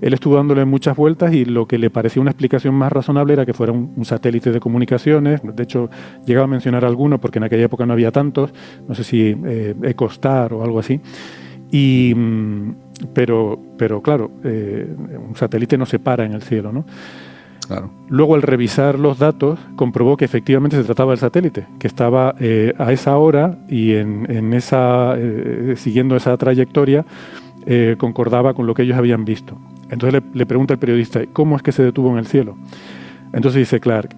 él estuvo dándole muchas vueltas y lo que le parecía una explicación más razonable era que fuera un satélite de comunicaciones. De hecho, llegaba a mencionar alguno porque en aquella época no había tantos, no sé si Ecostar o algo así. Pero claro, un satélite no se para en el cielo, ¿no? Claro. Luego, al revisar los datos, comprobó que efectivamente se trataba del satélite, que estaba a esa hora y siguiendo esa trayectoria, concordaba con lo que ellos habían visto. Entonces le pregunta el periodista, ¿cómo es que se detuvo en el cielo? Entonces dice Clark,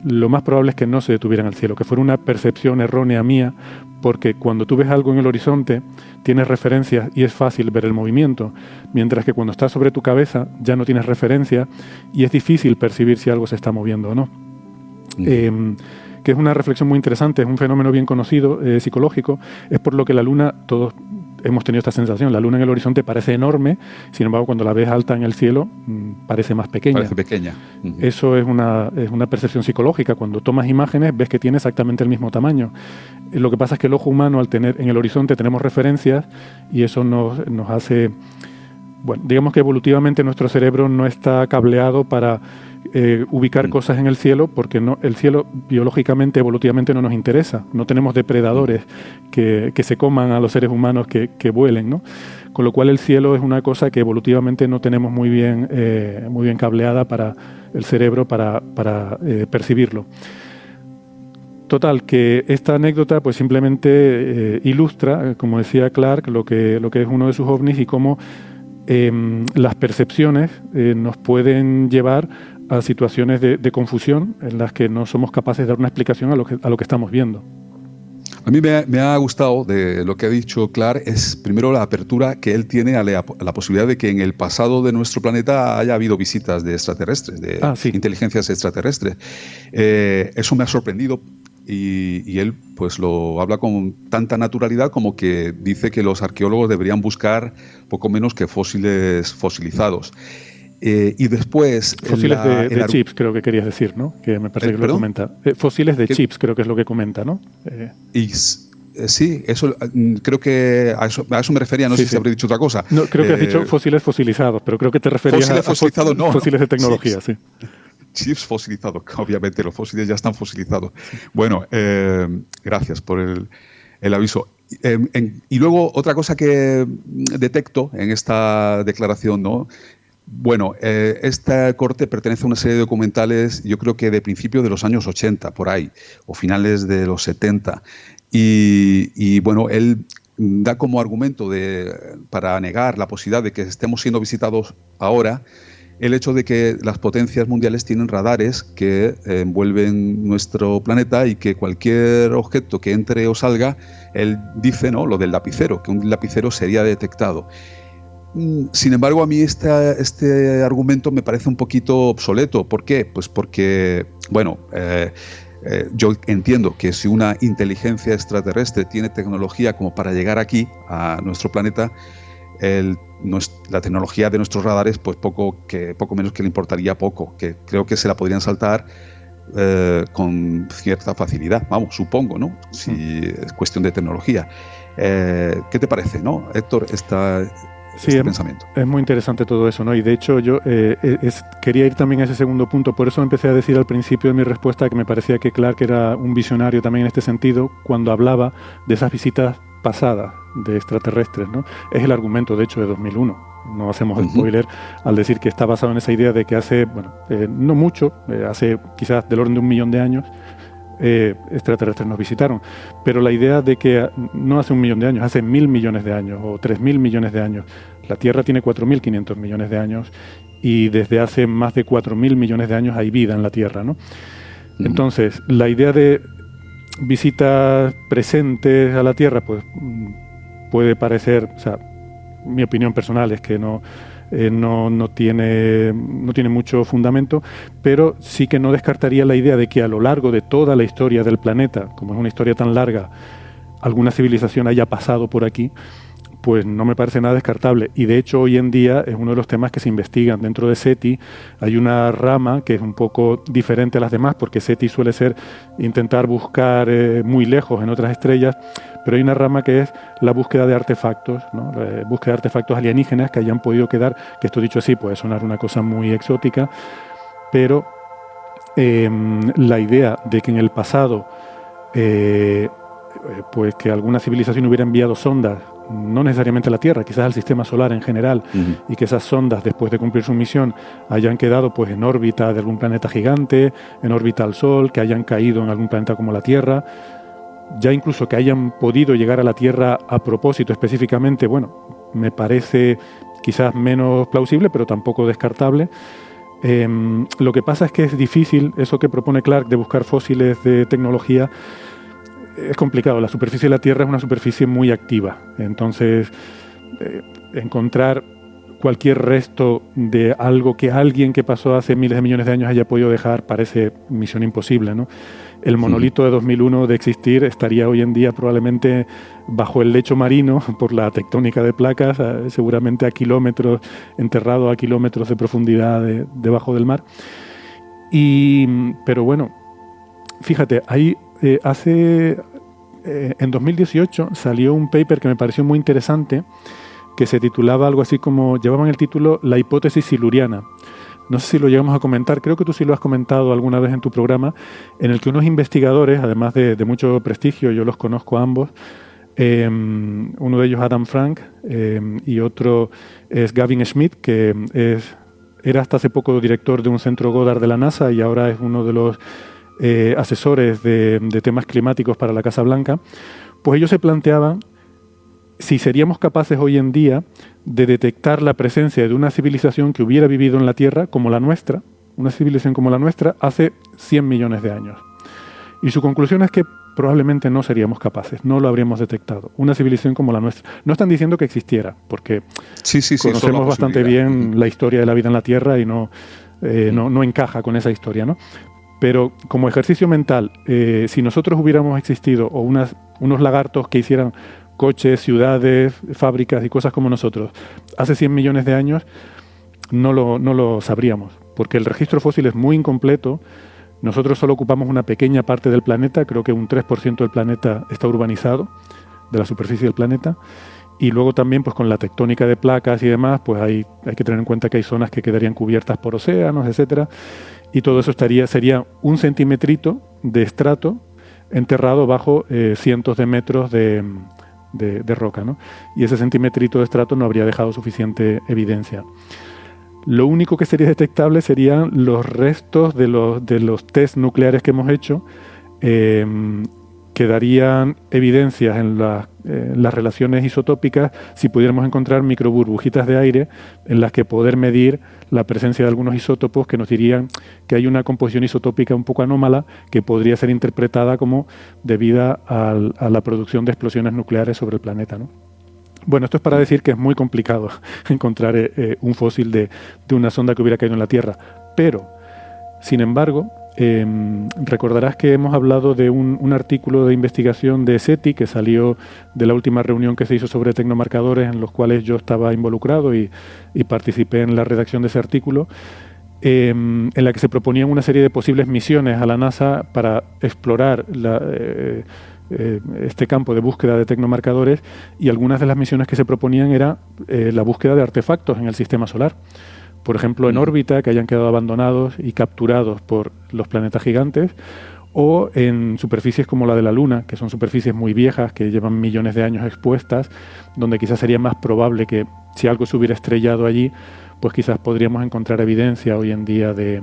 lo más probable es que no se detuviera en el cielo, que fuera una percepción errónea mía, porque cuando tú ves algo en el horizonte, tienes referencias y es fácil ver el movimiento, mientras que cuando está sobre tu cabeza ya no tienes referencia y es difícil percibir si algo se está moviendo o no. Que es una reflexión muy interesante, es un fenómeno bien conocido, psicológico, es por lo que la Luna, todos hemos tenido esta sensación, la Luna en el horizonte parece enorme, sin embargo cuando la ves alta en el cielo parece más pequeña. Parece pequeña. Eso es una percepción psicológica, cuando tomas imágenes ves que tiene exactamente el mismo tamaño. Lo que pasa es que el ojo humano, al tener en el horizonte tenemos referencias y eso nos hace, bueno, digamos que evolutivamente nuestro cerebro no está cableado para ubicar cosas en el cielo, porque el cielo biológicamente, evolutivamente no nos interesa. No tenemos depredadores que se coman a los seres humanos que vuelen, ¿no? Con lo cual el cielo es una cosa que evolutivamente no tenemos muy bien cableada para el cerebro para percibirlo. Total, que esta anécdota pues simplemente ilustra, como decía Clark, lo que es uno de sus ovnis y cómo las percepciones nos pueden llevar a situaciones de confusión en las que no somos capaces de dar una explicación a lo que estamos viendo. A mí me ha gustado de lo que ha dicho Clark, es primero la apertura que él tiene a la posibilidad de que en el pasado de nuestro planeta haya habido visitas de extraterrestres, de inteligencias extraterrestres. Eso me ha sorprendido. Y él pues lo habla con tanta naturalidad como que dice que los arqueólogos deberían buscar poco menos que fósiles fosilizados. Y después... Fósiles de chips, creo que querías decir, ¿no? Que me parece que lo comenta. Fósiles de chips, creo que es lo que comenta, ¿no? Sí, eso creo que a eso me refería, no sé si habré dicho otra cosa. No, creo que has dicho fósiles fosilizados, pero creo que te referías a fósiles de tecnología, sí. Chips fosilizados, obviamente los fósiles ya están fosilizados. Bueno, gracias por el aviso. Y luego otra cosa que detecto en esta declaración, ¿no? Bueno, este corte pertenece a una serie de documentales, yo creo que de principios de los años 80, por ahí, o finales de los 70. Y bueno, él da como argumento para negar la posibilidad de que estemos siendo visitados ahora el hecho de que las potencias mundiales tienen radares que envuelven nuestro planeta y que cualquier objeto que entre o salga, él dice, ¿no?, lo del lapicero, que un lapicero sería detectado. Sin embargo, a mí este argumento me parece un poquito obsoleto. ¿Por qué? Pues porque, bueno, yo entiendo que si una inteligencia extraterrestre tiene tecnología como para llegar aquí, a nuestro planeta, la tecnología de nuestros radares, pues poco menos que le importaría poco, que creo que se la podrían saltar con cierta facilidad, vamos, supongo, ¿no? Si es cuestión de tecnología. ¿Qué te parece, no, Héctor, este pensamiento? Es muy interesante todo eso, ¿no? Y de hecho yo quería ir también a ese segundo punto, por eso empecé a decir al principio de mi respuesta que me parecía que Clark era un visionario también en este sentido, cuando hablaba de esas visitas pasadas de extraterrestres, ¿no? Es el argumento, de hecho, de 2001. No hacemos spoiler al decir que está basado en esa idea de que hace, no mucho, hace quizás del orden de 1 millón de años, extraterrestres nos visitaron. Pero la idea de que no hace 1 millón de años, hace 1.000 millones de años o 3.000 millones de años. La Tierra tiene 4.500 millones de años y desde hace más de 4.000 millones de años hay vida en la Tierra, ¿no? Entonces, la idea de visitas presentes a la Tierra, pues puede parecer, o sea, mi opinión personal es que no tiene mucho fundamento, pero sí que no descartaría la idea de que a lo largo de toda la historia del planeta, como es una historia tan larga, alguna civilización haya pasado por aquí, pues no me parece nada descartable. Y de hecho hoy en día es uno de los temas que se investigan. Dentro de SETI hay una rama que es un poco diferente a las demás, porque SETI suele ser intentar buscar muy lejos en otras estrellas, pero hay una rama que es la búsqueda de artefactos, ¿no? La búsqueda de artefactos alienígenas que hayan podido quedar, que esto dicho así puede sonar una cosa muy exótica, pero la idea de que en el pasado pues que alguna civilización hubiera enviado sondas, no necesariamente a la Tierra, quizás al sistema solar en general, y que esas sondas, después de cumplir su misión, hayan quedado pues en órbita de algún planeta gigante, en órbita al Sol, que hayan caído en algún planeta como la Tierra, ya incluso que hayan podido llegar a la Tierra a propósito específicamente, bueno, me parece quizás menos plausible, pero tampoco descartable. Lo que pasa es que es difícil, eso que propone Clark de buscar fósiles de tecnología, es complicado. La superficie de la Tierra es una superficie muy activa. Entonces, encontrar cualquier resto de algo que alguien que pasó hace miles de millones de años haya podido dejar parece misión imposible, ¿no? El monolito de 2001 de existir estaría hoy en día probablemente bajo el lecho marino por la tectónica de placas, seguramente a kilómetros, enterrado a kilómetros de profundidad debajo del mar. Pero bueno, fíjate, ahí en 2018 salió un paper que me pareció muy interesante, que se titulaba algo así como, llevaban el título La hipótesis siluriana. No sé si lo llegamos a comentar, creo que tú sí lo has comentado alguna vez en tu programa, en el que unos investigadores, además de mucho prestigio, yo los conozco a ambos, uno de ellos Adam Frank y otro es Gavin Schmidt, que era hasta hace poco director de un centro Goddard de la NASA y ahora es uno de los asesores de temas climáticos para la Casa Blanca. Pues ellos se planteaban si seríamos capaces hoy en día de detectar la presencia de una civilización que hubiera vivido en la Tierra como la nuestra, una civilización como la nuestra, hace 100 millones de años. Y su conclusión es que probablemente no seríamos capaces, no lo habríamos detectado. Una civilización como la nuestra. No están diciendo que existiera, porque conocemos bastante bien la historia de la vida en la Tierra y no encaja con esa historia, ¿no? Pero como ejercicio mental, si nosotros hubiéramos existido o unos lagartos que hicieran coches, ciudades, fábricas y cosas como nosotros hace 100 millones de años, no lo sabríamos, porque el registro fósil es muy incompleto. Nosotros solo ocupamos una pequeña parte del planeta, creo que un 3% del planeta está urbanizado, de la superficie del planeta, y luego también pues con la tectónica de placas y demás, pues hay que tener en cuenta que hay zonas que quedarían cubiertas por océanos, etcétera, y todo eso sería un centimetrito de estrato enterrado bajo cientos de metros de roca, ¿no? Y ese centimetrito de estrato no habría dejado suficiente evidencia. Lo único que sería detectable serían los restos de los test nucleares que hemos hecho, que darían evidencias en las relaciones isotópicas si pudiéramos encontrar microburbujitas de aire en las que poder medir la presencia de algunos isótopos que nos dirían que hay una composición isotópica un poco anómala que podría ser interpretada como debida a la producción de explosiones nucleares sobre el planeta, ¿no? Bueno, esto es para decir que es muy complicado encontrar un fósil de una sonda que hubiera caído en la Tierra, pero, sin embargo, recordarás que hemos hablado de un artículo de investigación de SETI que salió de la última reunión que se hizo sobre tecnomarcadores, en los cuales yo estaba involucrado y participé en la redacción de ese artículo, en la que se proponían una serie de posibles misiones a la NASA para explorar este campo de búsqueda de tecnomarcadores, y algunas de las misiones que se proponían era la búsqueda de artefactos en el sistema solar. Por ejemplo, en órbita, que hayan quedado abandonados y capturados por los planetas gigantes, o en superficies como la de la Luna, que son superficies muy viejas, que llevan millones de años expuestas, donde quizás sería más probable que si algo se hubiera estrellado allí, pues quizás podríamos encontrar evidencia hoy en día de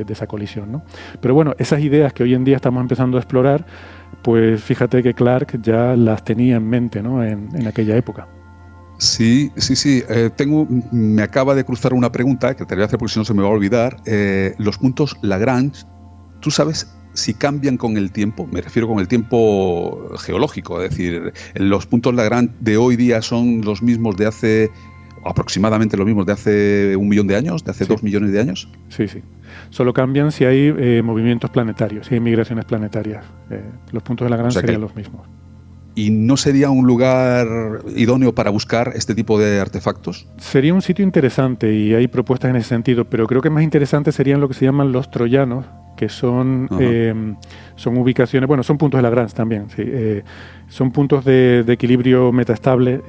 esa colisión, ¿no? Pero bueno, esas ideas que hoy en día estamos empezando a explorar, pues fíjate que Clark ya las tenía en mente, ¿no? en aquella época. Sí. Me acaba de cruzar una pregunta que te voy a hacer porque si no se me va a olvidar. Los puntos Lagrange, ¿tú sabes si cambian con el tiempo? Me refiero con el tiempo geológico, es decir, los puntos Lagrange de hoy día son los mismos de hace, aproximadamente los mismos de hace 1 millón de años, de hace 2 millones de años. Sí. Solo cambian si hay movimientos planetarios, si hay migraciones planetarias. Los puntos de Lagrange serían los mismos. ¿Y no sería un lugar idóneo para buscar este tipo de artefactos? Sería un sitio interesante y hay propuestas en ese sentido, pero creo que más interesante serían lo que se llaman los troyanos, que son ubicaciones, bueno, son puntos de Lagrange también, sí, son puntos de equilibrio metaestable.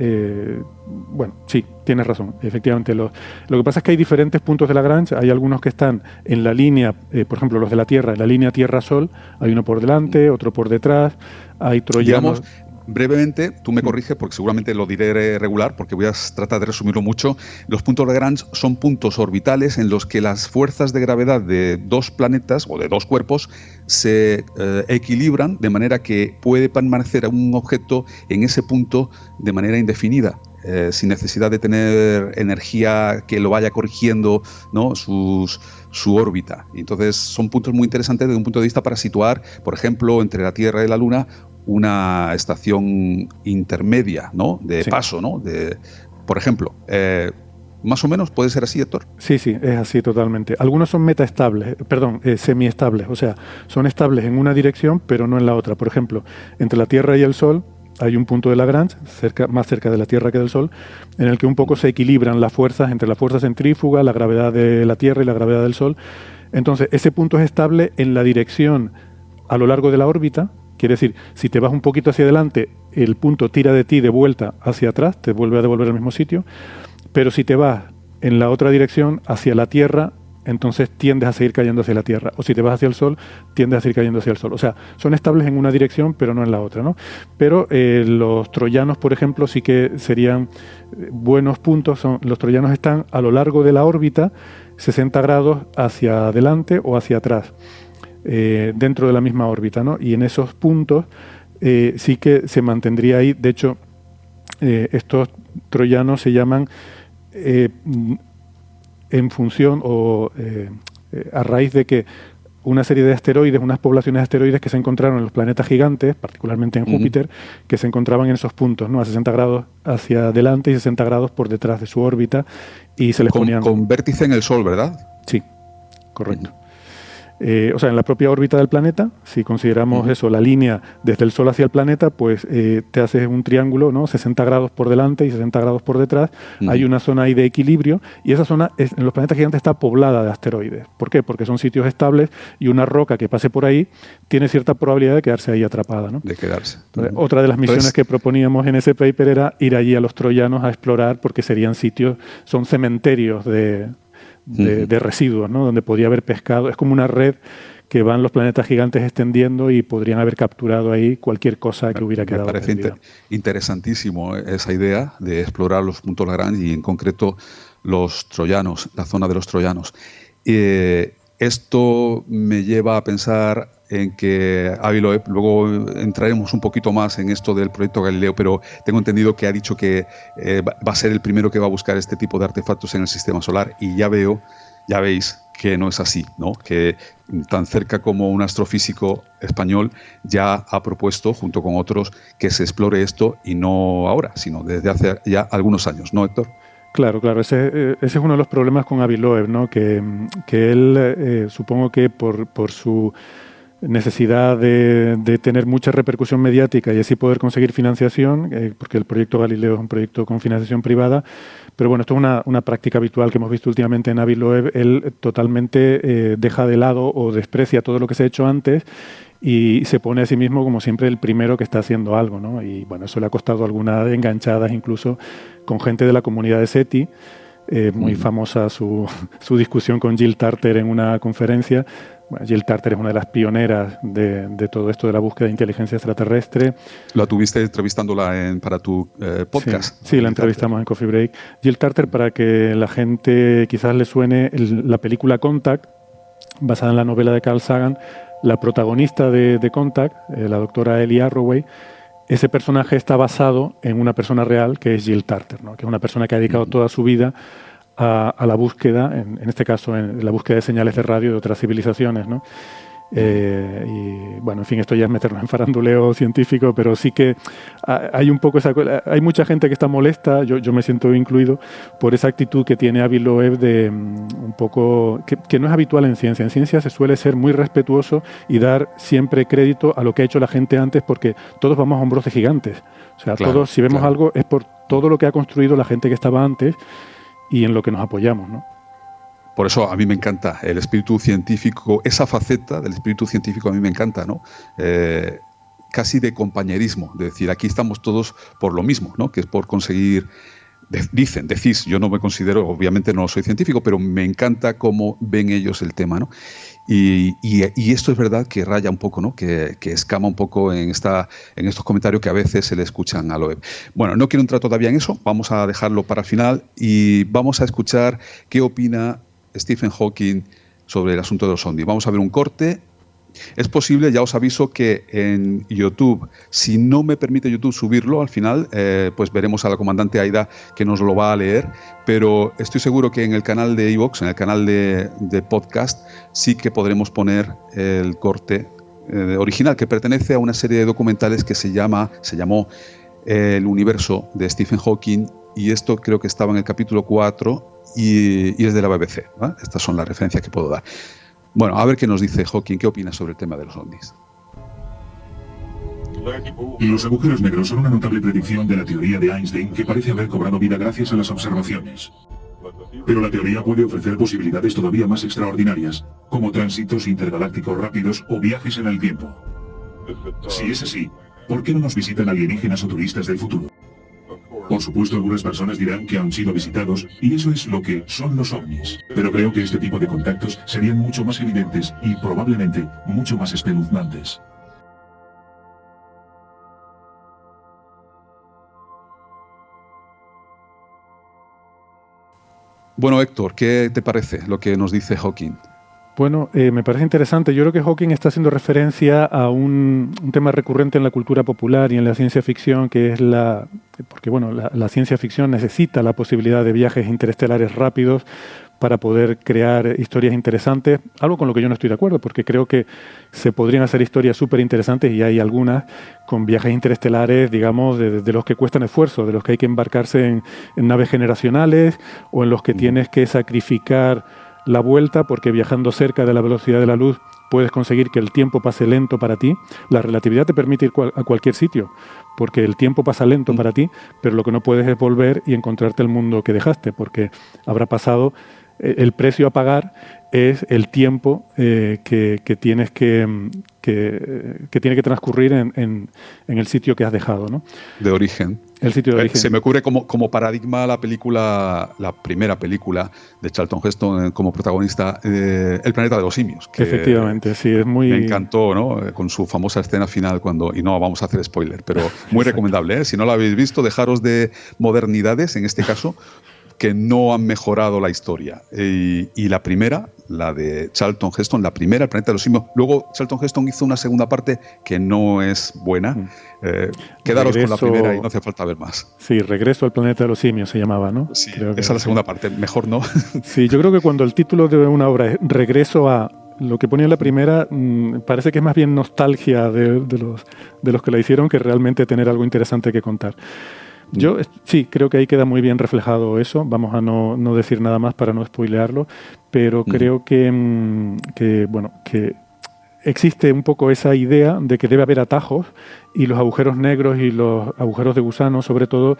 Bueno, sí, tienes razón, efectivamente. Lo que pasa es que hay diferentes puntos de Lagrange, hay algunos que están en la línea, por ejemplo, los de la Tierra, en la línea Tierra-Sol, hay uno por delante, otro por detrás, hay troyanos... Digamos, brevemente, tú me corriges porque seguramente lo diré regular porque voy a tratar de resumirlo mucho. Los puntos de Lagrange son puntos orbitales en los que las fuerzas de gravedad de dos planetas o de dos cuerpos se equilibran de manera que puede permanecer un objeto en ese punto de manera indefinida. Sin necesidad de tener energía que lo vaya corrigiendo, ¿no?, su órbita. Entonces son puntos muy interesantes desde un punto de vista para situar, por ejemplo, entre la Tierra y la Luna, una estación intermedia, ¿no?, de paso, ¿no? Por ejemplo, más o menos puede ser así, Héctor. Sí, es así totalmente. Algunos son semiestables, o sea, son estables en una dirección pero no en la otra. Por ejemplo, entre la Tierra y el Sol hay un punto de Lagrange, más cerca de la Tierra que del Sol, en el que un poco se equilibran las fuerzas entre la fuerza centrífuga, la gravedad de la Tierra y la gravedad del Sol. Entonces, ese punto es estable en la dirección a lo largo de la órbita. Quiere decir, si te vas un poquito hacia adelante, el punto tira de ti de vuelta hacia atrás, te vuelve a devolver al mismo sitio, pero si te vas en la otra dirección, hacia la Tierra, entonces tiendes a seguir cayendo hacia la Tierra. O si te vas hacia el Sol, tiendes a seguir cayendo hacia el Sol. O sea, son estables en una dirección, pero no en la otra, ¿no? Pero los troyanos, por ejemplo, sí que serían buenos puntos. Los troyanos están a lo largo de la órbita, 60 grados hacia adelante o hacia atrás, dentro de la misma órbita, ¿no? Y en esos puntos sí que se mantendría ahí. De hecho, estos troyanos se llaman en función o a raíz de que una serie de asteroides, unas poblaciones de asteroides que se encontraron en los planetas gigantes, particularmente en Júpiter, que se encontraban en esos puntos, ¿no?, a 60 grados hacia adelante y 60 grados por detrás de su órbita, y se les ponían... Con vértice en el Sol, ¿verdad? Sí, correcto. O sea, en la propia órbita del planeta, si consideramos eso, la línea desde el Sol hacia el planeta, pues te haces un triángulo, ¿no?, 60 grados por delante y 60 grados por detrás. Hay una zona ahí de equilibrio y esa zona en los planetas gigantes está poblada de asteroides. ¿Por qué? Porque son sitios estables y una roca que pase por ahí tiene cierta probabilidad de quedarse ahí atrapada, ¿no? De quedarse. Entonces, otra de las misiones que proponíamos en ese paper era ir allí a los troyanos a explorar, porque serían sitios, son cementerios de residuos, ¿no?, donde podía haber pescado. Es como una red que van los planetas gigantes extendiendo y podrían haber capturado ahí cualquier cosa que hubiera quedado. Me parece interesantísimo esa idea de explorar los puntos Lagrange y en concreto los troyanos, la zona de los troyanos. Esto me lleva a pensar en que Avi Loeb, luego entraremos un poquito más en esto del proyecto Galileo, pero tengo entendido que ha dicho que va a ser el primero que va a buscar este tipo de artefactos en el sistema solar, y ya veis que no es así, ¿no? Que tan cerca como un astrofísico español ya ha propuesto, junto con otros, que se explore esto, y no ahora, sino desde hace ya algunos años, ¿no, Héctor? Claro. Ese es uno de los problemas con Avi Loeb, ¿no? Que él, supongo que por su necesidad de tener mucha repercusión mediática y así poder conseguir financiación, porque el proyecto Galileo es un proyecto con financiación privada, pero bueno, esto es una práctica habitual que hemos visto últimamente en Avi Loeb. Él totalmente deja de lado o desprecia todo lo que se ha hecho antes y se pone a sí mismo como siempre el primero que está haciendo algo, ¿no? Y bueno, eso le ha costado algunas enganchadas incluso con gente de la comunidad de SETI. Muy famosa su discusión con Jill Tarter en una conferencia. Bueno, Jill Tarter es una de las pioneras de todo esto de la búsqueda de inteligencia extraterrestre. ¿La tuviste entrevistándola para tu podcast? Sí, la entrevistamos en Coffee Break. Jill Tarter, para que la gente quizás le suene, la película Contact, basada en la novela de Carl Sagan, la protagonista de Contact, la doctora Ellie Arroway, ese personaje está basado en una persona real que es Jill Tarter, ¿no?, que es una persona que ha dedicado toda su vida a la búsqueda, en este caso en la búsqueda de señales de radio de otras civilizaciones, ¿no? Y bueno, en fin, esto ya es meternos en faranduleo científico, pero sí que hay un poco hay mucha gente que está molesta, yo me siento incluido, por esa actitud que tiene Avi Loeb de un poco, que no es habitual en ciencia. En ciencia se suele ser muy respetuoso y dar siempre crédito a lo que ha hecho la gente antes, porque todos vamos a hombros de gigantes. O sea, claro, todos, si vemos algo, es por todo lo que ha construido la gente que estaba antes y en lo que nos apoyamos, ¿no? Por eso a mí me encanta el espíritu científico, esa faceta del espíritu científico a mí me encanta, ¿no? Casi de compañerismo, de decir, aquí estamos todos por lo mismo, ¿no? Que es por conseguir, decís, yo no me considero, obviamente no soy científico, pero me encanta cómo ven ellos el tema, ¿no? Y esto es verdad que raya un poco, ¿no? Que escama un poco en estos comentarios que a veces se le escuchan a Loeb. Bueno, no quiero entrar todavía en eso, vamos a dejarlo para el final y vamos a escuchar qué opina Stephen Hawking sobre el asunto de los ovnis. Vamos a ver un corte. Es posible, ya os aviso, que en YouTube, si no me permite YouTube subirlo al final, pues veremos a la comandante Aida que nos lo va a leer, pero estoy seguro que en el canal de iVoox, en el canal de podcast, sí que podremos poner el corte original, que pertenece a una serie de documentales que se llamó El universo de Stephen Hawking, y esto creo que estaba en el capítulo 4 y es de la BBC, ¿vale? Estas son las referencias que puedo dar. Bueno, a ver qué nos dice Hawking, qué opina sobre el tema de los ovnis. Los agujeros negros son una notable predicción de la teoría de Einstein que parece haber cobrado vida gracias a las observaciones. Pero la teoría puede ofrecer posibilidades todavía más extraordinarias, como tránsitos intergalácticos rápidos o viajes en el tiempo. Si es así, ¿por qué no nos visitan alienígenas o turistas del futuro? Por supuesto, algunas personas dirán que han sido visitados, y eso es lo que son los ovnis. Pero creo que este tipo de contactos serían mucho más evidentes y probablemente mucho más espeluznantes. Bueno, Héctor, ¿qué te parece lo que nos dice Hawking? Bueno, me parece interesante. Yo creo que Hawking está haciendo referencia a un tema recurrente en la cultura popular y en la ciencia ficción, que es porque bueno, la ciencia ficción necesita la posibilidad de viajes interestelares rápidos para poder crear historias interesantes, algo con lo que yo no estoy de acuerdo, porque creo que se podrían hacer historias súper interesantes, y hay algunas con viajes interestelares, digamos, de los que cuestan esfuerzo, de los que hay que embarcarse en naves generacionales, o en los que tienes que sacrificar la vuelta, porque viajando cerca de la velocidad de la luz puedes conseguir que el tiempo pase lento para ti. La relatividad te permite ir a cualquier sitio, porque el tiempo pasa lento para ti, pero lo que no puedes es volver y encontrarte el mundo que dejaste, porque habrá pasado. El precio a pagar es el tiempo que tienes que tiene que transcurrir en el sitio que has dejado, ¿no? De origen. El sitio de origen. Se me ocurre como paradigma la primera película de Charlton Heston como protagonista, El planeta de los simios. Que efectivamente, sí, es muy... Me encantó, ¿no? Con su famosa escena final y no vamos a hacer spoiler, pero muy recomendable, ¿eh? Si no la habéis visto, dejaros de modernidades, en este caso, que no han mejorado la historia. Y la primera, la de Charlton Heston, la primera, El planeta de los simios. Luego Charlton Heston hizo una segunda parte que no es buena. Quedaros con la primera y no hace falta ver más. Sí, Regreso al planeta de los simios se llamaba, ¿no? Sí, esa es la segunda parte. Mejor no. Sí, yo creo que cuando el título de una obra es Regreso a... Lo que ponía en la primera parece que es más bien nostalgia de los que la hicieron que realmente tener algo interesante que contar. Yo sí, creo que ahí queda muy bien reflejado eso. Vamos a no decir nada más para no spoilearlo, pero creo que existe un poco esa idea de que debe haber atajos, y los agujeros negros y los agujeros de gusano, sobre todo,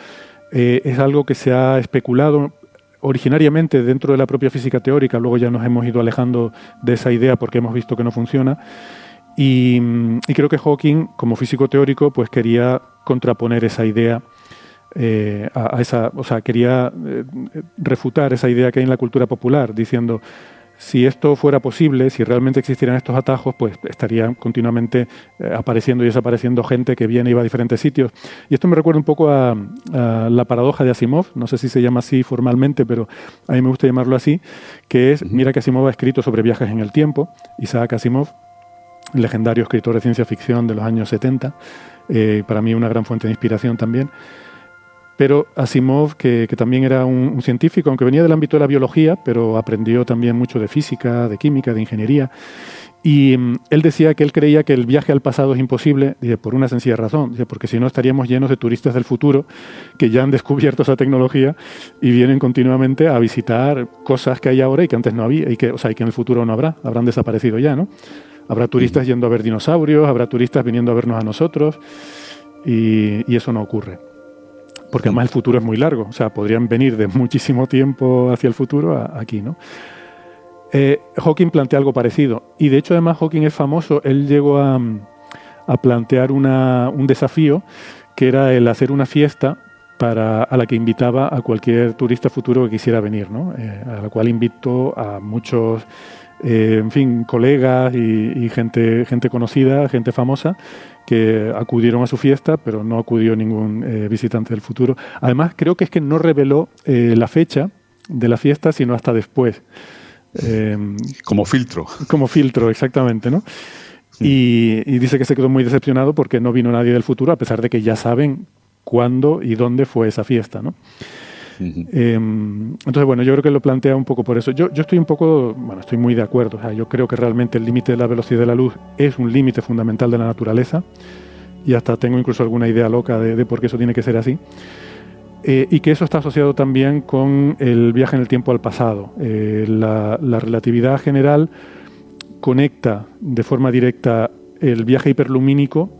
es algo que se ha especulado originariamente dentro de la propia física teórica. Luego ya nos hemos ido alejando de esa idea porque hemos visto que no funciona. Y creo que Hawking, como físico teórico, pues quería contraponer esa idea quería refutar esa idea que hay en la cultura popular, diciendo, si esto fuera posible, si realmente existieran estos atajos, pues estarían continuamente apareciendo y desapareciendo gente que viene y va a diferentes sitios. Y esto me recuerda un poco a la paradoja de Asimov, no sé si se llama así formalmente, pero a mí me gusta llamarlo así, que es, mira que Asimov ha escrito sobre viajes en el tiempo. Isaac Asimov, legendario escritor de ciencia ficción de los años 70, para mí una gran fuente de inspiración también. Pero Asimov, que también era un científico, aunque venía del ámbito de la biología, pero aprendió también mucho de física, de química, de ingeniería. Y él decía que él creía que el viaje al pasado es imposible, dice, por una sencilla razón, dice, porque si no estaríamos llenos de turistas del futuro que ya han descubierto esa tecnología y vienen continuamente a visitar cosas que hay ahora y que antes no había, y que, o sea, y que en el futuro no habrán desaparecido ya, ¿no? Habrá turistas yendo a ver dinosaurios, habrá turistas viniendo a vernos a nosotros, y eso no ocurre. Porque además el futuro es muy largo, o sea, podrían venir de muchísimo tiempo hacia el futuro aquí, ¿no? Hawking plantea algo parecido, y de hecho además Hawking es famoso. Él llegó a plantear un desafío que era el hacer una fiesta a la que invitaba a cualquier turista futuro que quisiera venir, ¿no? A la cual invitó a muchos, en fin, colegas y gente conocida, gente famosa, que acudieron a su fiesta, pero no acudió ningún visitante del futuro. Además, creo que es que no reveló la fecha de la fiesta, sino hasta después. Como filtro. Como filtro, exactamente, ¿no? Sí. Y dice que se quedó muy decepcionado porque no vino nadie del futuro, a pesar de que ya saben cuándo y dónde fue esa fiesta, ¿no? Entonces, bueno, yo creo que lo plantea un poco por eso. Yo estoy estoy muy de acuerdo. O sea, yo creo que realmente el límite de la velocidad de la luz es un límite fundamental de la naturaleza, y hasta tengo incluso alguna idea loca de por qué eso tiene que ser así. Y que eso está asociado también con el viaje en el tiempo al pasado. La relatividad general conecta de forma directa el viaje hiperlumínico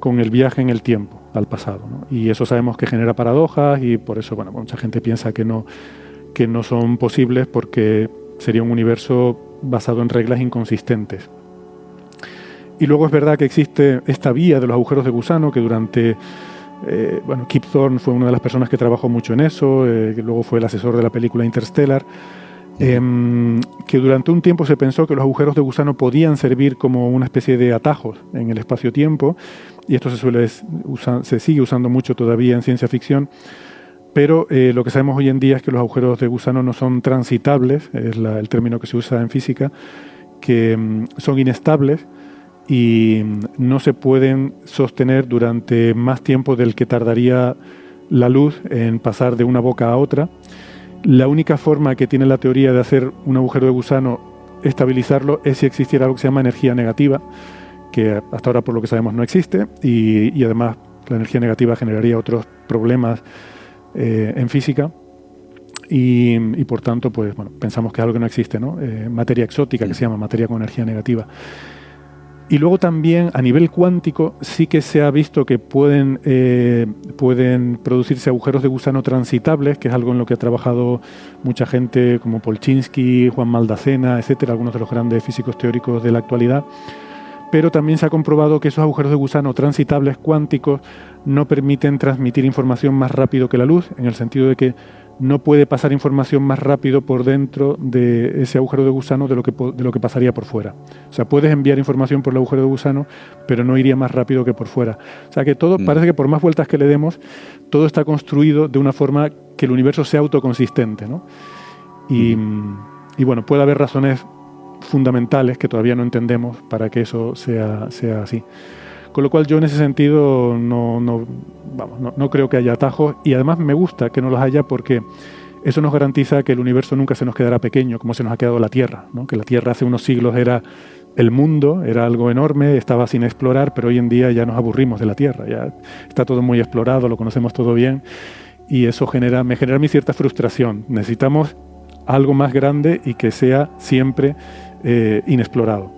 con el viaje en el tiempo al pasado, ¿no? Y eso sabemos que genera paradojas, y por eso, bueno, mucha gente piensa que no son posibles, porque sería un universo basado en reglas inconsistentes. Y luego es verdad que existe esta vía de los agujeros de gusano, que durante... Kip Thorne fue una de las personas que trabajó mucho en eso, que luego fue el asesor de la película Interstellar, que durante un tiempo se pensó que los agujeros de gusano podían servir como una especie de atajos en el espacio-tiempo, y esto se sigue usando mucho todavía en ciencia ficción, pero lo que sabemos hoy en día es que los agujeros de gusano no son transitables, es el término que se usa en física, que son inestables y no se pueden sostener durante más tiempo del que tardaría la luz en pasar de una boca a otra. La única forma que tiene la teoría de hacer un agujero de gusano, estabilizarlo, es si existiera algo que se llama energía negativa, que hasta ahora por lo que sabemos no existe, y además la energía negativa generaría otros problemas en física, y por tanto pues, bueno, pensamos que es algo que no existe, ¿no? Materia exótica, que se llama materia con energía negativa. Y luego también a nivel cuántico sí que se ha visto que pueden producirse agujeros de gusano transitables, que es algo en lo que ha trabajado mucha gente como Polchinski, Juan Maldacena, etcétera, algunos de los grandes físicos teóricos de la actualidad. Pero también se ha comprobado que esos agujeros de gusano transitables cuánticos no permiten transmitir información más rápido que la luz, en el sentido de que no puede pasar información más rápido por dentro de ese agujero de gusano de lo que pasaría por fuera. O sea, puedes enviar información por el agujero de gusano, pero no iría más rápido que por fuera. O sea, que todo parece que por más vueltas que le demos, todo está construido de una forma que el universo sea autoconsistente, ¿no? Y bueno, puede haber razones fundamentales que todavía no entendemos para que eso sea así. Con lo cual yo en ese sentido no creo que haya atajos, y además me gusta que no los haya, porque eso nos garantiza que el universo nunca se nos quedará pequeño como se nos ha quedado la Tierra, ¿no? Que la Tierra hace unos siglos era el mundo, era algo enorme, estaba sin explorar, pero hoy en día ya nos aburrimos de la Tierra, ya está todo muy explorado, lo conocemos todo bien, y eso me genera mi cierta frustración. Necesitamos algo más grande y que sea siempre inexplorado.